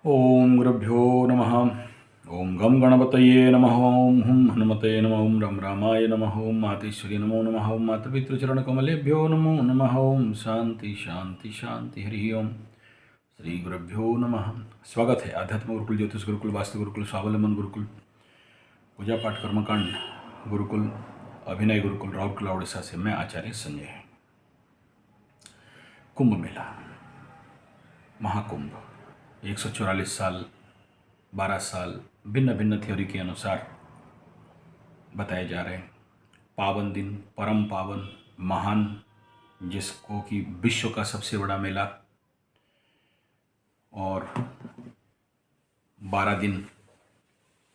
ओम गुरुभ्यो नमः। ओम गम गणपतये नमः। ओम हुम हनुमते नमः। ओम रम रामाय नमः। ओम मातेश्वरी नमो नमः। ओम मातृपितृचरणकमलेभ्यो नमो नमः। ओम शांति शांति शांति। हरि ओम। श्री गुरुभ्यो नमः। स्वागत है आध्यात्म गुरुकुल, ज्योतिष गुरुकुल, वास्तु गुरुकुल, स्वावलंबन गुरुकुल, पूजा पाठ कर्मकांड गुरुकुल, अभिनय गुरुकुल, राउरकेला उड़ीसा से मैं आचार्य संजय। कुंभ मेला, महाकुंभ, 144 साल, 12 साल, भिन्न भिन्न थ्योरी के अनुसार बताए जा रहे हैं। पावन दिन, परम पावन, महान, जिसको कि विश्व का सबसे बड़ा मेला, और 12 दिन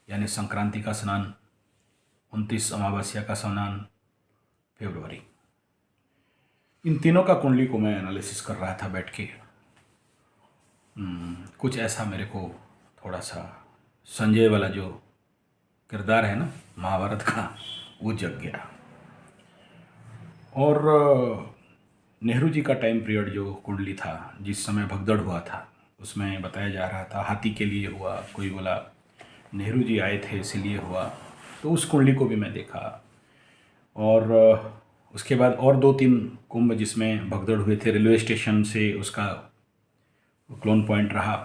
यानी संक्रांति का स्नान, 29 अमावस्या का स्नान, फरवरी। इन तीनों का कुंडली को मैं एनालिसिस कर रहा था बैठ के। कुछ ऐसा मेरे को थोड़ा सा संजय वाला जो किरदार है ना महाभारत का, वो जग गया। और नेहरू जी का टाइम पीरियड जो कुंडली था, जिस समय भगदड़ हुआ था, उसमें बताया जा रहा था हाथी के लिए हुआ, कोई बोला नेहरू जी आए थे इसीलिए हुआ। तो उस कुंडली को भी मैं देखा। और उसके बाद और 2-3 कुंभ जिसमें भगदड़ हुए थे, रेलवे स्टेशन से उसका क्लोन पॉइंट रहा,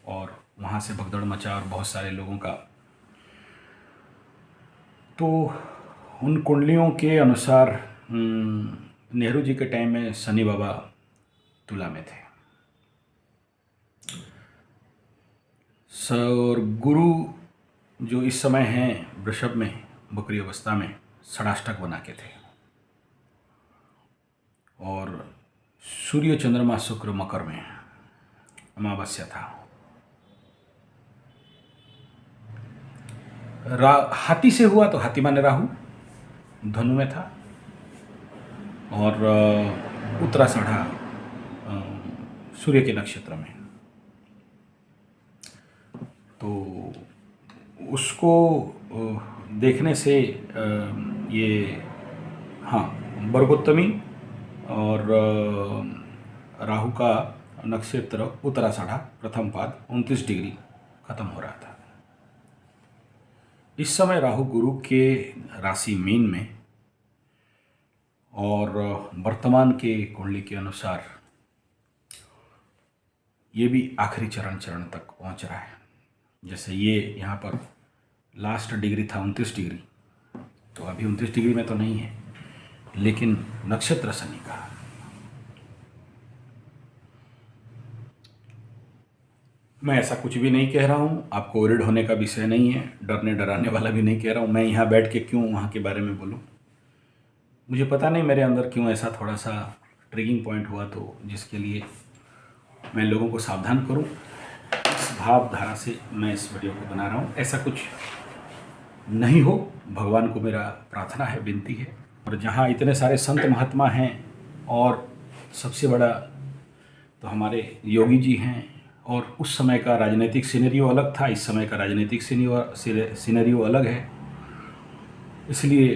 और वहाँ से भगदड़ मचा और बहुत सारे लोगों का। तो उन कुंडलियों के अनुसार नेहरू जी के टाइम में शनि बाबा तुला में थे। और गुरु जो इस समय हैं वृषभ में, बकरी अवस्था में, षडाष्टक बना के थे। और सूर्य चंद्रमा शुक्र मकर में, अमावस्या था। हाथी से हुआ तो हाथी माने राहु धनु में था, और उत्तराषाढ़ा सूर्य के नक्षत्र में। तो उसको देखने से ये, हाँ, वर्गोत्तमी और राहु का नक्षत्र उत्तराषाढ़ा प्रथम पाद 29 डिग्री खत्म हो रहा था। इस समय राहु गुरु के राशि मीन में, और वर्तमान के कुंडली के अनुसार ये भी आखिरी चरण तक पहुंच रहा है। जैसे ये यहाँ पर लास्ट डिग्री था 29 डिग्री, तो अभी 29 डिग्री में तो नहीं है, लेकिन नक्षत्र शनि का। मैं ऐसा कुछ भी नहीं कह रहा हूँ, आपको वरिड होने का विषय नहीं है, डरने डराने वाला भी नहीं कह रहा हूँ। मैं यहाँ बैठ के क्यों वहाँ के बारे में बोलूँ, मुझे पता नहीं मेरे अंदर क्यों ऐसा थोड़ा सा ट्रिगिंग पॉइंट हुआ, तो जिसके लिए मैं लोगों को सावधान करूँ, इस भावधारा से मैं इस वीडियो को बना रहा हूँ। ऐसा कुछ नहीं हो, भगवान को मेरा प्रार्थना है, विनती है। और जहाँ इतने सारे संत महात्मा हैं, और सबसे बड़ा तो हमारे योगी जी हैं, और उस समय का राजनीतिक सिनेरियो अलग था, इस समय का राजनीतिक सिनेरियो अलग है। इसलिए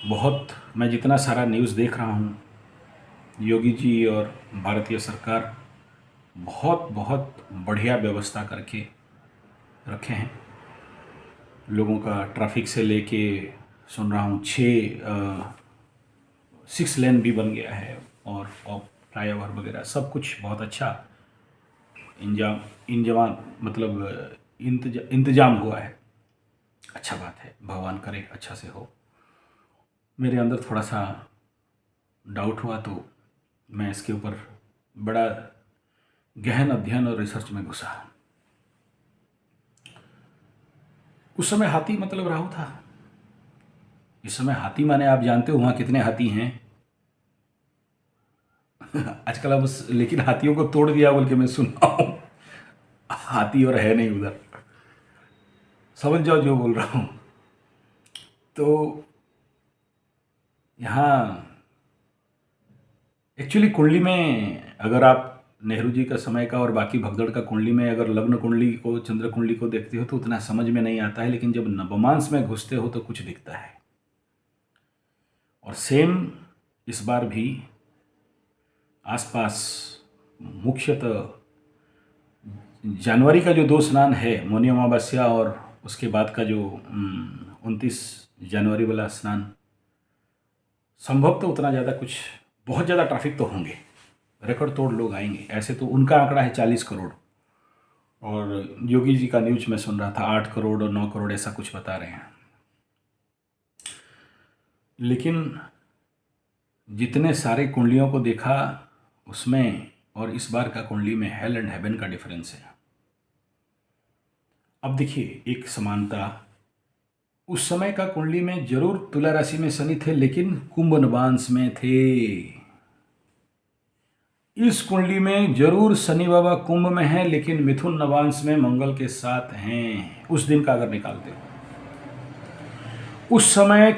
बहुत, मैं जितना सारा न्यूज़ देख रहा हूँ, योगी जी और भारतीय सरकार बहुत बहुत बढ़िया व्यवस्था करके रखे हैं। लोगों का ट्रैफिक से लेके सुन रहा हूँ 6 लेन भी बन गया है, और फ्लाईओवर वगैरह सब कुछ बहुत अच्छा इंतजाम मतलब इंतजाम हुआ है। अच्छा बात है, भगवान करे अच्छा से हो। मेरे अंदर थोड़ा सा डाउट हुआ, तो मैं इसके ऊपर बड़ा गहन अध्ययन और रिसर्च में घुसा। उस समय हाथी मतलब राहु था, इस समय हाथी माने आप जानते हो वहाँ कितने हाथी हैं। आजकल अब लेकिन हाथियों को तोड़ दिया बोल के मैं सुन रहा हूँ, हाथी और है नहीं उधर, समझ जाओ जो बोल रहा हूँ। तो यहाँ एक्चुअली कुंडली में अगर आप नेहरू जी का समय का और बाकी भगदड़ का कुंडली में अगर लग्न कुंडली को, चंद्र कुंडली को देखते हो तो उतना समझ में नहीं आता है, लेकिन जब नवमांश में घुसते हो तो कुछ दिखता है। और सेम इस बार भी आसपास मुख्यतः जनवरी का जो 2 स्नान है, मौनी अमावस्या और उसके बाद का जो 29 जनवरी वाला स्नान, संभव तो उतना ज़्यादा कुछ, बहुत ज़्यादा ट्रैफिक तो होंगे, रिकॉर्ड तोड़ लोग आएंगे। ऐसे तो उनका आंकड़ा है 40 करोड़, और योगी जी का न्यूज में सुन रहा था 8 करोड़ और 9 करोड़ ऐसा कुछ बता रहे हैं। लेकिन जितने सारे कुंडलियों को देखा उसमें और इस बार का कुंडली में हेल एंड हेवन का डिफरेंस है। अब देखिए एक समानता, उस समय का कुंडली में जरूर तुला राशि में शनि थे, लेकिन कुंभ नवांश में थे। इस कुंडली में जरूर शनि बाबा कुंभ में है, लेकिन मिथुन नवांश में मंगल के साथ हैं। उस दिन का अगर निकालते हो, उस समय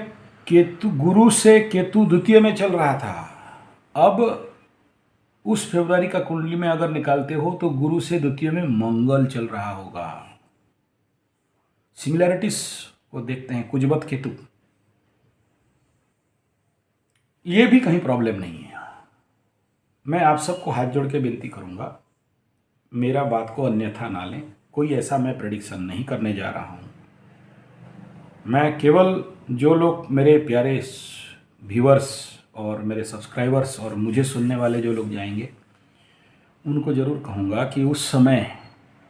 केतु, गुरु से केतु द्वितीय में चल रहा था। अब उस फरवरी का कुंडली में अगर निकालते हो तो गुरु से द्वितीय में मंगल चल रहा होगा। सिमिलैरिटीज को देखते हैं, कुजबत केतु, ये भी कहीं प्रॉब्लम नहीं है। मैं आप सबको हाथ जोड़ के विनती करूंगा, मेरा बात को अन्यथा ना लें। कोई ऐसा मैं प्रेडिक्शन नहीं करने जा रहा हूं। मैं केवल जो लोग मेरे प्यारे व्यूअर्स और मेरे सब्सक्राइबर्स और मुझे सुनने वाले जो लोग जाएंगे, उनको ज़रूर कहूँगा कि उस समय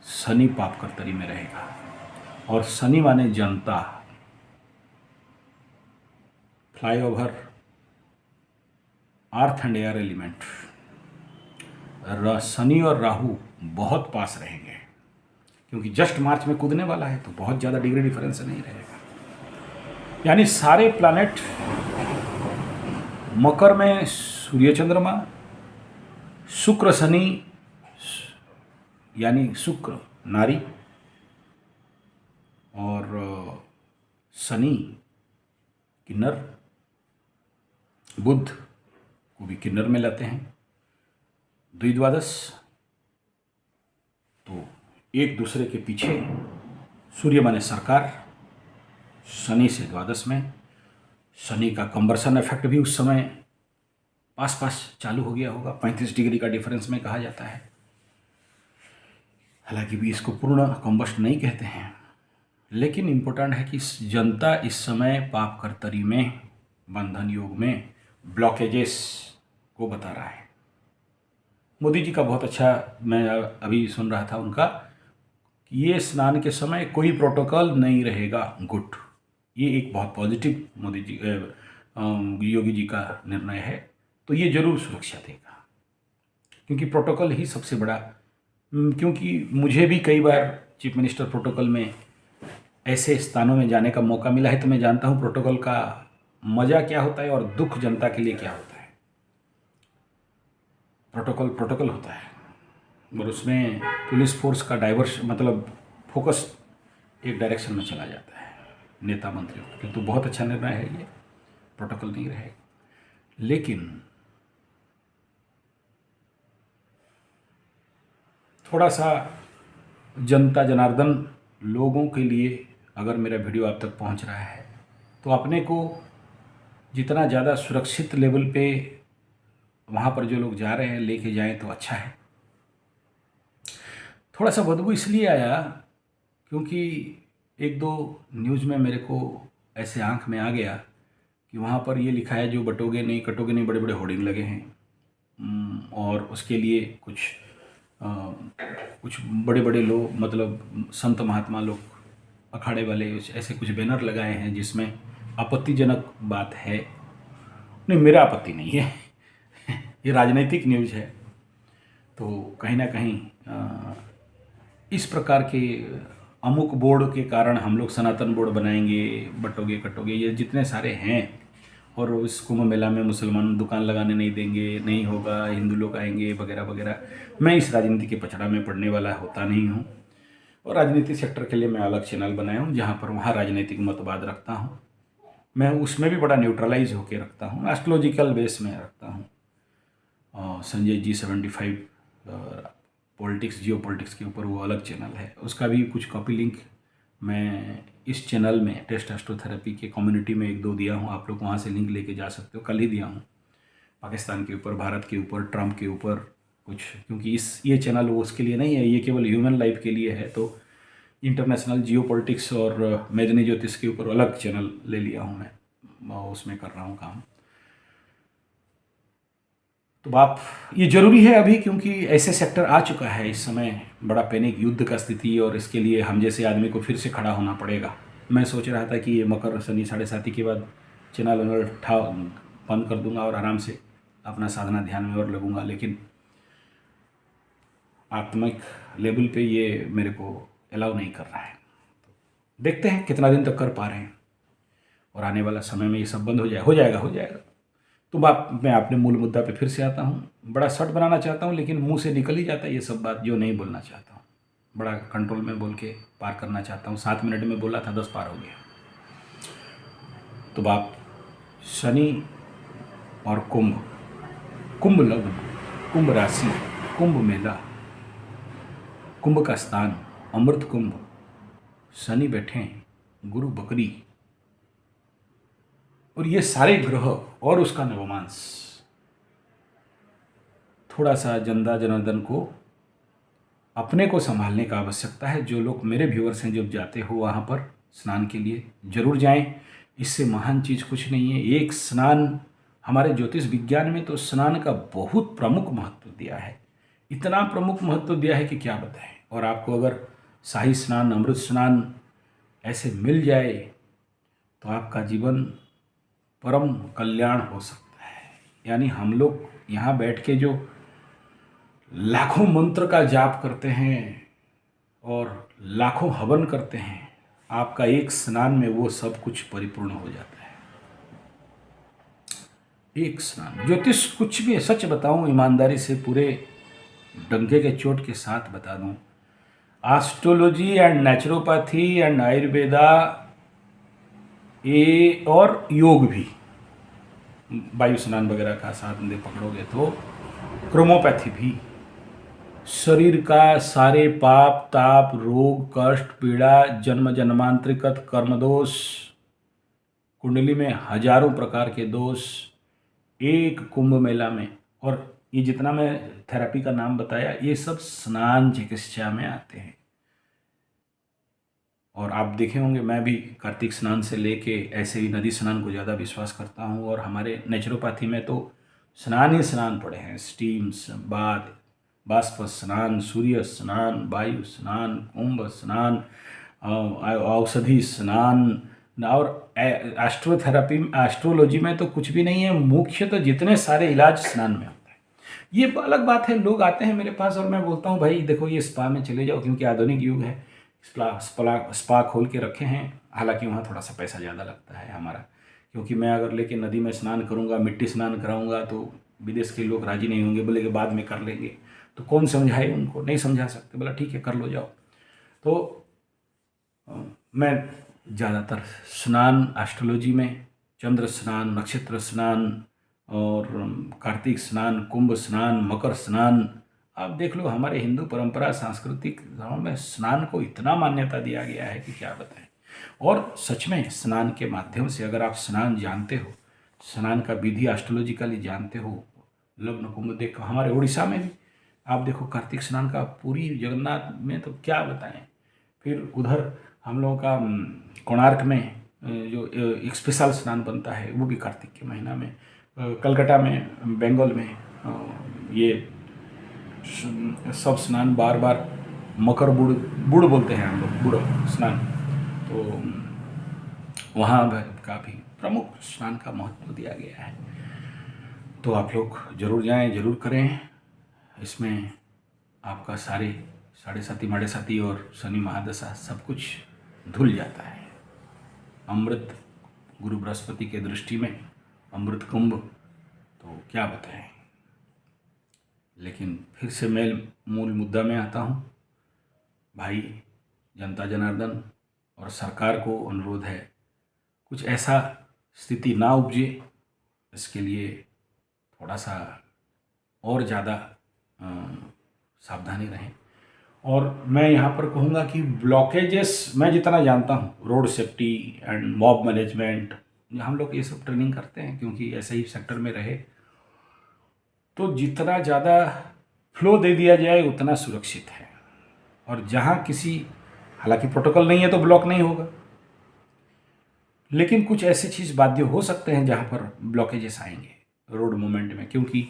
शनि पापकर्तरी में रहेगा, और शनि माने जनता, flyover, earth and air element, Shani और राहु बहुत पास रहेंगे, क्योंकि जस्ट मार्च में कूदने वाला है, तो बहुत ज़्यादा डिग्री डिफरेंस नहीं रहेगा। यानी सारे प्लैनेट मकर में सूर्य चंद्रमा, शुक्र शनि, यानी शुक्र नारी, और शनि किन्नर, बुध को भी किन्नर में लाते हैं, द्विद्वादश, तो एक दूसरे के पीछे। सूर्य माने सरकार, शनि से द्वादश में। शनि का कंबर्सन इफेक्ट भी उस समय पास पास चालू हो गया होगा, 35 डिग्री का डिफरेंस में कहा जाता है। हालांकि भी इसको पूर्ण कंबस्ट नहीं कहते हैं, लेकिन इम्पोर्टेंट है कि जनता इस समय पाप कर्तरी में, बंधन योग में ब्लॉकेजेस को बता रहा है। मोदी जी का बहुत अच्छा, मैं अभी सुन रहा था उनका, कि ये स्नान के समय कोई प्रोटोकॉल नहीं रहेगा। गुड, ये एक बहुत पॉजिटिव मोदी जी, योगी जी का निर्णय है। तो ये जरूर सुरक्षा देगा, क्योंकि प्रोटोकॉल ही सबसे बड़ा, क्योंकि मुझे भी कई बार चीफ मिनिस्टर प्रोटोकॉल में ऐसे स्थानों में जाने का मौका मिला है, तो मैं जानता हूँ प्रोटोकॉल का मज़ा क्या होता है और दुख जनता के लिए क्या होता है। प्रोटोकॉल प्रोटोकॉल होता है, और उसमें पुलिस फोर्स का डाइवर्स, मतलब फोकस एक डायरेक्शन में चला जाता है नेता मंत्रियों का। किंतु बहुत अच्छा निर्णय है ये, प्रोटोकॉल नहीं रहेगा। लेकिन थोड़ा सा जनता जनार्दन लोगों के लिए अगर मेरा वीडियो आप तक पहुंच रहा है, तो अपने को जितना ज़्यादा सुरक्षित लेवल पे वहाँ पर जो लोग जा रहे हैं लेके जाएं तो अच्छा है। थोड़ा सा बदबू इसलिए आया क्योंकि एक दो न्यूज़ में मेरे को ऐसे आंख में आ गया कि वहाँ पर ये लिखा है, जो बटोगे नहीं कटोगे नहीं, बड़े बड़े होर्डिंग लगे हैं, और उसके लिए कुछ बड़े बड़े लोग, मतलब संत महात्मा लोग, अखाड़े वाले, ऐसे कुछ बैनर लगाए हैं जिसमें आपत्तिजनक बात है। नहीं, मेरा आपत्ति नहीं है ये राजनीतिक न्यूज़ है, तो कहीं ना कहीं इस प्रकार के अमुक बोर्ड के कारण हम लोग सनातन बोर्ड बनाएंगे, बटोगे कटोगे, ये जितने सारे हैं, और इस कुंभ मेला में मुसलमान दुकान लगाने नहीं देंगे, नहीं होगा, हिंदू लोग आएंगे वगैरह वगैरह। मैं इस राजनीति के पचड़ा में पड़ने वाला होता नहीं हूँ, और राजनीति सेक्टर के लिए मैं अलग चैनल बनाया हूँ जहाँ पर वहाँ राजनीतिक मतवाद रखता हूँ। मैं उसमें भी बड़ा न्यूट्रलाइज होकर रखता हूँ, एस्ट्रोलॉजिकल बेस में रखता हूँ। संजय जी 75 पॉलिटिक्स, जियो पॉलिटिक्स के ऊपर वो अलग चैनल है, उसका भी कुछ कॉपी लिंक मैं इस चैनल में टेस्ट एस्ट्रोथेरेपी के कम्युनिटी में 1-2 दिया हूँ। आप लोग वहाँ से लिंक लेके जा सकते हो, कल ही दिया हूँ। पाकिस्तान के ऊपर, भारत के ऊपर, ट्रम्प के ऊपर, कुछ, क्योंकि ये चैनल वो उसके लिए नहीं है, ये केवल ह्यूमन लाइफ के लिए है। तो इंटरनेशनल जियो पॉलिटिक्स और मैदनी ज्योतिष के ऊपर अलग चैनल ले लिया हूँ मैं, उसमें कर रहा हूँ काम। तो आप, ये ज़रूरी है अभी, क्योंकि ऐसे सेक्टर आ चुका है इस समय, बड़ा पैनिक, युद्ध का स्थिति, और इसके लिए हम जैसे आदमी को फिर से खड़ा होना पड़ेगा। मैं सोच रहा था कि ये मकर शनि 7:30 के बाद चैनल वैनल बंद कर दूंगा और आराम से अपना साधना ध्यान में और लगूंगा, लेकिन आत्मिक लेवल पे ये मेरे को अलाउ नहीं कर रहा है। देखते हैं कितना दिन तक कर पा रहे हैं, और आने वाला समय में ये सब बंद हो जाएगा। तो मैं अपने मूल मुद्दा पे फिर से आता हूँ। बड़ा शॉर्ट बनाना चाहता हूँ, लेकिन मुंह से निकल ही जाता है ये सब बात जो नहीं बोलना चाहता हूँ। बड़ा कंट्रोल में बोल के पार करना चाहता हूँ। 7 मिनट में बोला था, 10 पार हो गया। तो बाप शनि और कुंभ लग्न, कुंभ राशि, कुंभ मेला, कुंभ का स्थान अमृत कुंभ, शनि बैठे हैं, गुरु बकरी, और ये सारे ग्रह और उसका नवमांश, थोड़ा सा जनता जनार्दन को अपने को संभालने का आवश्यकता है। जो लोग मेरे व्यूअर्स हैं, जब जाते हो वहाँ पर स्नान के लिए जरूर जाएं। इससे महान चीज़ कुछ नहीं है। एक स्नान, हमारे ज्योतिष विज्ञान में तो स्नान का बहुत प्रमुख महत्व दिया है, इतना प्रमुख महत्व दिया है कि क्या बताएं। और आपको अगर शाही स्नान, अमृत स्नान ऐसे मिल जाए तो आपका जीवन परम कल्याण हो सकता है। यानी हम लोग यहाँ बैठ के जो लाखों मंत्र का जाप करते हैं और लाखों हवन करते हैं, आपका एक स्नान में वो सब कुछ परिपूर्ण हो जाता है। एक स्नान, ज्योतिष कुछ भी, सच बताऊं, ईमानदारी से पूरे डंके के चोट के साथ बता दूं, astrology and naturopathy and Ayurveda ये और योग भी, वायु स्नान वगैरह का साथ में पकड़ोगे तो क्रोमोपैथी भी, शरीर का सारे पाप ताप रोग कष्ट पीड़ा जन्म जन्मांतरिगत कर्मदोष, कुंडली में हजारों प्रकार के दोष एक कुंभ मेला में, और ये जितना मैं थेरेपी का नाम बताया ये सब स्नान चिकित्सा में आते हैं। और आप देखे होंगे मैं भी कार्तिक स्नान से लेके ऐसे ही नदी स्नान को ज़्यादा विश्वास करता हूँ। और हमारे नेचुरोपैथी में तो स्नान ही स्नान पड़े हैं, स्टीम बाथ, बाष्प स्नान, सूर्य स्नान, वायु स्नान, कुंभ स्नान, औषधि स्नान, और एस्ट्रोथेरेपी, एस्ट्रोलॉजी में तो कुछ भी नहीं है, मुख्य तो जितने सारे इलाज स्नान में होता है। ये अलग बात है, लोग आते हैं मेरे पास और मैं बोलता हूँ भाई देखो ये स्पा में चले जाओ, क्योंकि आधुनिक युग है, स्पा खोल के रखे हैं। हालांकि वहाँ थोड़ा सा पैसा ज़्यादा लगता है हमारा, क्योंकि मैं अगर लेके नदी में स्नान करूँगा, मिट्टी स्नान कराऊँगा तो विदेश के लोग राजी नहीं होंगे, बोले कि बाद में कर लेंगे। तो कौन समझाए उनको, नहीं समझा सकते, बोला ठीक है कर लो जाओ। तो मैं ज़्यादातर स्नान एस्ट्रोलॉजी में चंद्र स्नान, नक्षत्र स्नान और कार्तिक स्नान, कुंभ स्नान, मकर स्नान, आप देख लो हमारे हिंदू परंपरा सांस्कृतिक धर्म में स्नान को इतना मान्यता दिया गया है कि क्या बताएं। और सच में स्नान के माध्यम से अगर आप स्नान जानते हो, स्नान का विधि एस्ट्रोलॉजिकली जानते हो, लग्न कुंभ देखो, हमारे उड़ीसा में भी आप देखो कार्तिक स्नान का, पूरी जगन्नाथ में तो क्या बताएं। फिर उधर हम लोगों का कोणार्क में जो एक स्पेशल स्नान बनता है वो भी कार्तिक के महीना में, कलकत्ता में, बंगाल में ये सब स्नान बार बार मकर बुड़ बोलते हैं हम लोग, बुड़ स्नान, तो वहाँ काफ़ी प्रमुख स्नान का महत्व दिया गया है। तो आप लोग जरूर जाएं, जरूर करें। इसमें आपका सारे साढ़े साथी माड़े साथी और शनि महादशा सब कुछ धुल जाता है। अमृत गुरु बृहस्पति के दृष्टि में अमृत कुंभ, तो क्या बताएं। लेकिन फिर से मैं मूल मुद्दा में आता हूँ। भाई जनता जनार्दन और सरकार को अनुरोध है, कुछ ऐसा स्थिति ना उपजे, इसके लिए थोड़ा सा और ज़्यादा सावधानी रहें। और मैं यहाँ पर कहूँगा कि ब्लॉकेजेस, मैं जितना जानता हूँ, road safety and mob management, हम लोग ये सब ट्रेनिंग करते हैं क्योंकि ऐसे ही सेक्टर में रहे, तो जितना ज़्यादा फ्लो दे दिया जाए उतना सुरक्षित है। और जहाँ किसी, हालांकि प्रोटोकॉल नहीं है तो ब्लॉक नहीं होगा, लेकिन कुछ ऐसी चीज़ बाध्य हो सकते हैं जहाँ पर ब्लॉकेजेस आएंगे रोड मूवमेंट में, क्योंकि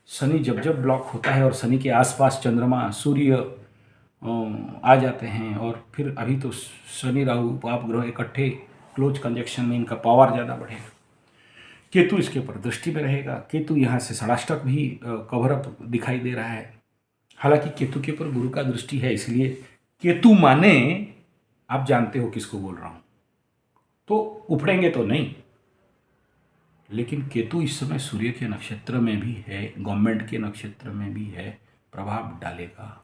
शनि जब जब ब्लॉक होता है और शनि के आसपास चंद्रमा सूर्य आ जाते हैं, और फिर अभी तो शनि राहु उपाप ग्रह इकट्ठे क्लोज कंजक्शन में इनका पावर ज़्यादा बढ़ेगा। केतु इसके ऊपर दृष्टि में रहेगा, केतु यहाँ से षडाष्टक भी कवर अप दिखाई दे रहा है। हालांकि केतु के ऊपर गुरु का दृष्टि है, इसलिए केतु माने आप जानते हो किसको बोल रहा हूँ, तो उफड़ेंगे तो नहीं, लेकिन केतु इस समय सूर्य के नक्षत्र में भी है, गवर्नमेंट के नक्षत्र में भी है, प्रभाव डालेगा।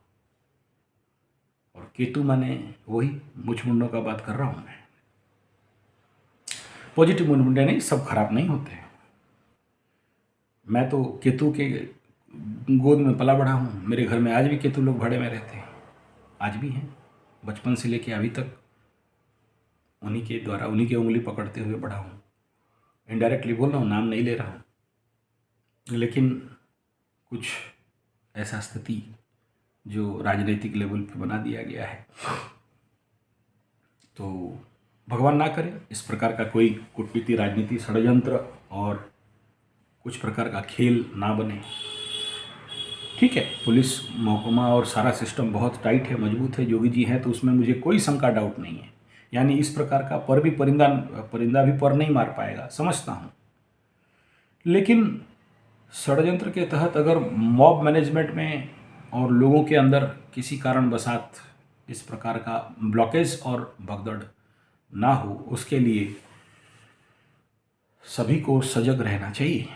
और केतु माने वही मुछमुंडों का बात कर रहा हूँ मैं। पॉजिटिव मुंडे नहीं, सब खराब नहीं होते हैं। मैं तो केतु के गोद में पला बढ़ा हूँ, मेरे घर में आज भी केतु लोग भाड़े में रहते हैं, आज भी हैं, बचपन से लेके अभी तक उन्हीं के द्वारा, उन्हीं की उंगली पकड़ते हुए बढ़ा हूँ। इनडायरेक्टली बोल रहा हूँ, नाम नहीं ले रहा हूँ, लेकिन कुछ ऐसा स्थिति जो राजनीतिक लेवल पे बना दिया गया है, तो भगवान ना करे इस प्रकार का कोई कूटनीति, राजनीति, षड्यंत्र और कुछ प्रकार का खेल ना बने। ठीक है, पुलिस महकमा और सारा सिस्टम बहुत टाइट है, मजबूत है, योगी जी हैं, तो उसमें मुझे कोई शंका डाउट नहीं है। यानी इस प्रकार का पर भी परिंदा भी पर नहीं मार पाएगा, समझता हूँ। लेकिन षड्यंत्र के तहत अगर मॉब मैनेजमेंट में और लोगों के अंदर किसी कारण बसात इस प्रकार का ब्लॉकेज और भगदड़ ना हो, उसके लिए सभी को सजग रहना चाहिए,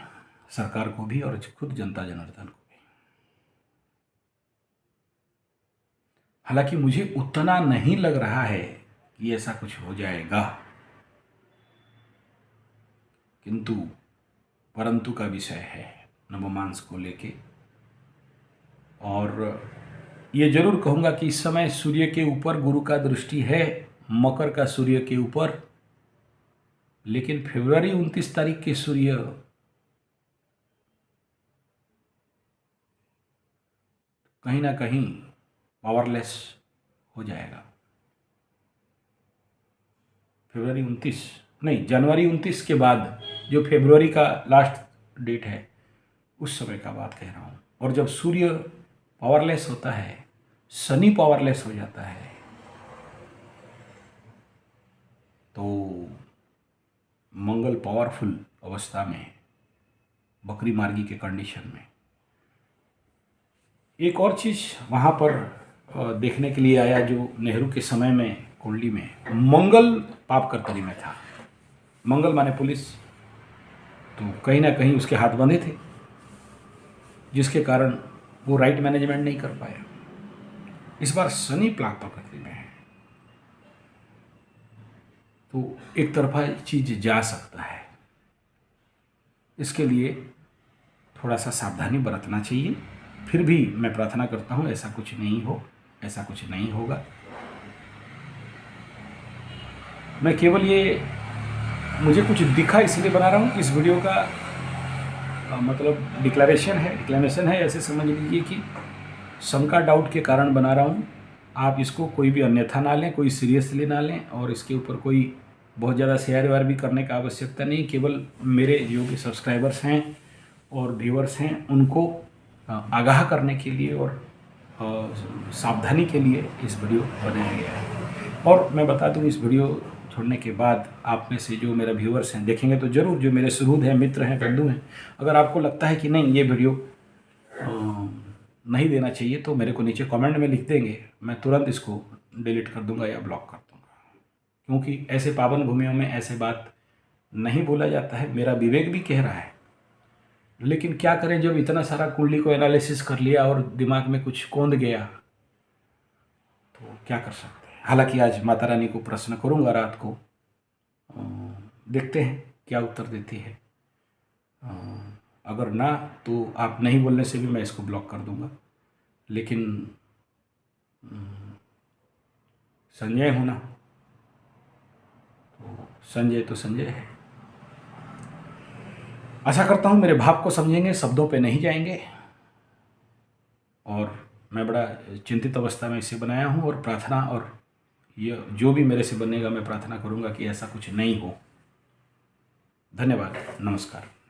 सरकार को भी और खुद जनता जनार्दन को भी। हालांकि मुझे उतना नहीं लग रहा है कि ऐसा कुछ हो जाएगा, किंतु परंतु का विषय है नवमांस को लेके। और ये जरूर कहूँगा कि इस समय सूर्य के ऊपर गुरु का दृष्टि है, मकर का सूर्य के ऊपर, लेकिन फरवरी 29 तारीख के सूर्य कहीं ना कहीं पावरलेस हो जाएगा। फरवरी 29 नहीं, जनवरी 29 के बाद जो फरवरी का लास्ट डेट है, उस समय का बात कह रहा हूँ। और जब सूर्य पावरलेस होता है, शनि पावरलेस हो जाता है, तो मंगल पावरफुल अवस्था में, बकरी मार्गी के कंडीशन में। एक और चीज़ वहाँ पर देखने के लिए आया, जो नेहरू के समय में कुंडली में मंगल पाप कर्तरी में था। मंगल माने पुलिस, तो कहीं ना कहीं उसके हाथ बंधे थे, जिसके कारण वो राइट मैनेजमेंट नहीं कर पाया। इस बार शनि पाप कर्तरी में है, तो एक तरफा चीज़ जा सकता है। इसके लिए थोड़ा सा सावधानी बरतना चाहिए। फिर भी मैं प्रार्थना करता हूँ ऐसा कुछ नहीं हो, ऐसा कुछ नहीं होगा। मैं केवल ये, मुझे कुछ दिखा इसलिए बना रहा हूँ। इस वीडियो का मतलब डिक्लेरेशन है, ऐसे समझ लीजिए कि शंका डाउट के कारण बना रहा हूँ। आप इसको कोई भी अन्यथा ना लें, कोई सीरियसली ना लें, और इसके ऊपर कोई बहुत ज़्यादा शेयर वेयर भी करने का आवश्यकता नहीं। केवल मेरे जो भी सब्सक्राइबर्स हैं और व्यूअर्स हैं, उनको आगाह करने के लिए और सावधानी के लिए इस वीडियो बनाया गया है। और मैं बता दूं, इस वीडियो छोड़ने के बाद आप में से जो मेरे व्यूअर्स हैं देखेंगे तो ज़रूर, जो मेरे सुहृद हैं, मित्र हैं, बंधु हैं, अगर आपको लगता है कि नहीं ये वीडियो नहीं देना चाहिए, तो मेरे को नीचे कमेंट में लिख देंगे, मैं तुरंत इसको डिलीट कर दूंगा या ब्लॉक कर दूंगा। क्योंकि ऐसे पावन भूमियों में ऐसे बात नहीं बोला जाता है, मेरा विवेक भी कह रहा है। लेकिन क्या करें, जब इतना सारा कुंडली को एनालिसिस कर लिया और दिमाग में कुछ कौंध गया, तो क्या कर सकते हैं। हालांकि आज माता रानी को प्रश्न करूंगा रात को, देखते हैं क्या उत्तर देती है। अगर ना, तो आप नहीं बोलने से भी मैं इसको ब्लॉक कर दूंगा। लेकिन संजय होना, तो संजय तो संजय है। आशा करता हूँ मेरे भाव को समझेंगे, शब्दों पे नहीं जाएंगे, और मैं बड़ा चिंतित अवस्था में इसे बनाया हूँ, और प्रार्थना, और ये जो भी मेरे से बनेगा मैं प्रार्थना करूँगा कि ऐसा कुछ नहीं हो। धन्यवाद, नमस्कार।